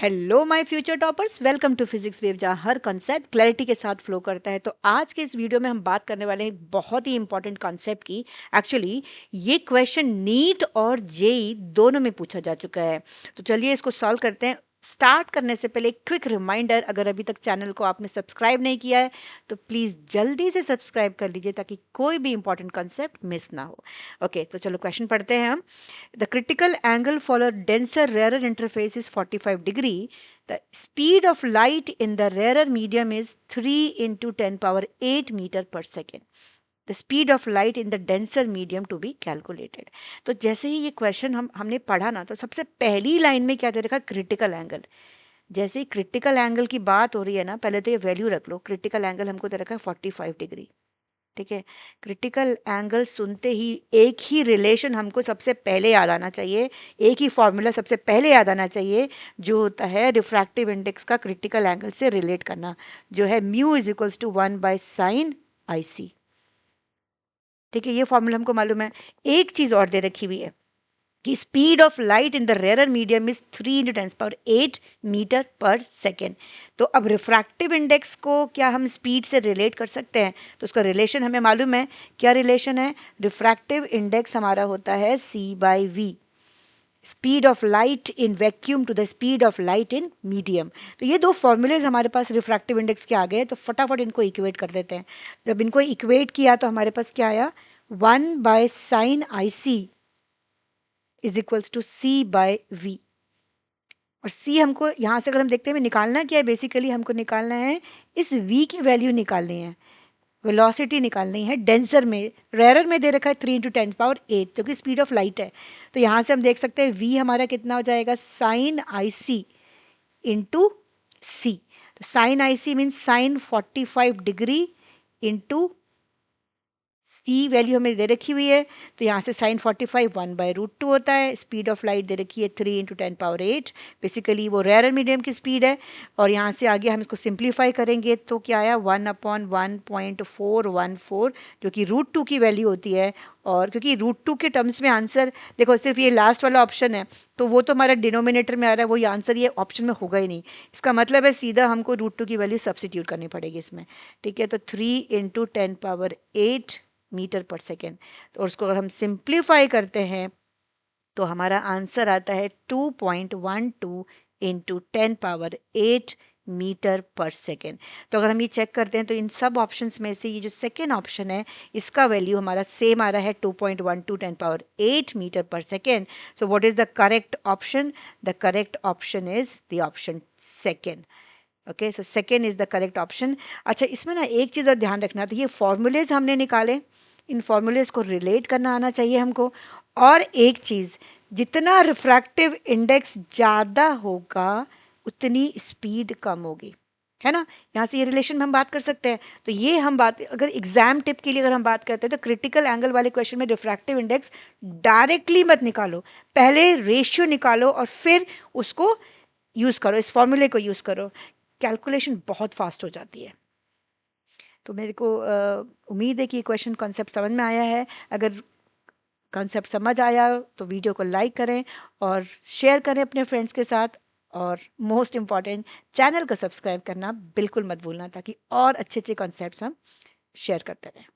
Hello my future toppers, welcome to physics wave, जहाँ हर concept clarity के साथ फ्लो करता है। तो आज के इस वीडियो में हम बात करने वाले हैं एक बहुत ही इंपॉर्टेंट कॉन्सेप्ट की। एक्चुअली ये क्वेश्चन नीट और जेई दोनों में पूछा जा चुका है। तो चलिए इसको सॉल्व करते हैं। स्टार्ट करने से पहले एक क्विक रिमाइंडर, अगर अभी तक चैनल को आपने सब्सक्राइब नहीं किया है तो प्लीज़ जल्दी से सब्सक्राइब कर लीजिए ताकि कोई भी इंपॉर्टेंट कॉन्सेप्ट मिस ना हो। ओके, तो चलो क्वेश्चन पढ़ते हैं हम। The critical angle for a denser rarer interface is 45 degree. The speed of light in the rarer medium is 3 into 10 power 8 meter per second. The speed of light in the denser medium to be calculated. तो जैसे ही ये question हमने पढ़ा ना, तो सबसे पहली line में क्या दे रखा, क्रिटिकल एंगल। जैसे ही क्रिटिकल एंगल की बात हो रही है ना, पहले तो ये वैल्यू रख लो। क्रिटिकल एंगल हमको दे रखा है 45 डिग्री। ठीक है, क्रिटिकल एंगल सुनते ही एक ही रिलेशन हमको सबसे पहले याद आना चाहिए, एक ही फॉर्मूला सबसे पहले याद आना चाहिए, जो होता है रिफ्रैक्टिव इंडेक्स का क्रिटिकल एंगल से रिलेट करना, जो है mu is equals to 1/sin IC। ठीक है, ये फॉर्मूला हमको मालूम है। एक चीज और दे रखी हुई है कि speed of light in the rare medium is 3 × 10⁻8 metre per second. तो अब रिफ्रैक्टिव इंडेक्स को क्या हम स्पीड से रिलेट कर सकते हैं? तो उसका रिलेशन हमें मालूम है। क्या रिलेशन है? रिफ्रैक्टिव इंडेक्स हमारा होता है C/V, speed of light in vacuum to the speed of light in medium. तो ये दो फॉर्मूलेज हमारे पास रिफ्रैक्टिव इंडेक्स के आ गए, तो फटाफट इनको इक्वेट कर देते हैं। जब इनको इक्वेट किया तो हमारे पास क्या आया, 1/sin IC is equals to C/V। और C हमको यहाँ से अगर हम देखते हैं निकालना क्या है, बेसिकली हमको निकालना है इस V की वैल्यू निकालनी है, वेलोसिटी निकालनी है डेंसर में। रेयर में दे रखा है 3 × 10⁸, जो कि स्पीड ऑफ लाइट है। तो यहाँ से हम देख सकते हैं V हमारा कितना हो जाएगा, sin IC इंटू C। तो sin IC means sin 45 degree into C value हमें दे रखी हुई है। तो यहाँ से साइन 45 1/√2 होता है। स्पीड ऑफ लाइट दे रखी है 3 × 10⁸, बेसिकली वो रेयर मीडियम की स्पीड है। और यहाँ से आगे हम इसको सिंप्लीफाई करेंगे तो क्या आया, 1/1.414, जो कि √2 की वैल्यू होती है। और क्योंकि √2 के टर्म्स में आंसर देखो, सिर्फ ये लास्ट वाला ऑप्शन है तो वो तो हमारा डिनोमिनेटर में आ रहा है, वही आंसर ये ऑप्शन में होगा ही नहीं। इसका मतलब है सीधा हमको √2 की वैल्यू सब्सिट्यूट करनी पड़ेगी इसमें। ठीक है, तो 3 × 10⁸ मीटर पर सेकेंड। तो उसको अगर हम सिंप्लीफाई करते हैं तो हमारा आंसर आता है 2.12 इंटू 10⁸ मीटर पर सेकेंड। तो अगर हम ये चेक करते हैं तो इन सब ऑप्शंस में से ये जो सेकेंड ऑप्शन है, इसका वैल्यू हमारा सेम आ रहा है 2.12 10⁸ metre per second. So what is the correct option? The correct option is the option second. Okay, so second is the correct option. अच्छा, इसमें ना एक चीज़ और ध्यान रखना, तो ये फॉर्मूलेज हमने निकाले, इन फॉर्मूलेज को रिलेट करना आना चाहिए हमको। और एक चीज़, जितना रिफ्रैक्टिव इंडेक्स ज़्यादा होगा उतनी स्पीड कम होगी, है ना। यहाँ से ये रिलेशन में हम बात कर सकते हैं। तो ये हम बात, अगर एग्जाम टिप के लिए अगर हम बात करते हैं तो क्रिटिकल एंगल वाले क्वेश्चन में रिफ्रैक्टिव इंडेक्स डायरेक्टली मत निकालो, पहले रेशियो निकालो और फिर उसको यूज़ करो, इस फॉर्मूले को यूज़ करो, कैलकुलेशन बहुत फास्ट हो जाती है। तो मेरे को उम्मीद है कि ये क्वेश्चन कॉन्सेप्ट समझ में आया है। अगर कॉन्सेप्ट समझ आया तो वीडियो को लाइक करें और शेयर करें अपने फ्रेंड्स के साथ। और मोस्ट इम्पॉर्टेंट, चैनल को सब्सक्राइब करना बिल्कुल मत भूलना, ताकि और अच्छे अच्छे कॉन्सेप्ट्स हम शेयर करते रहें।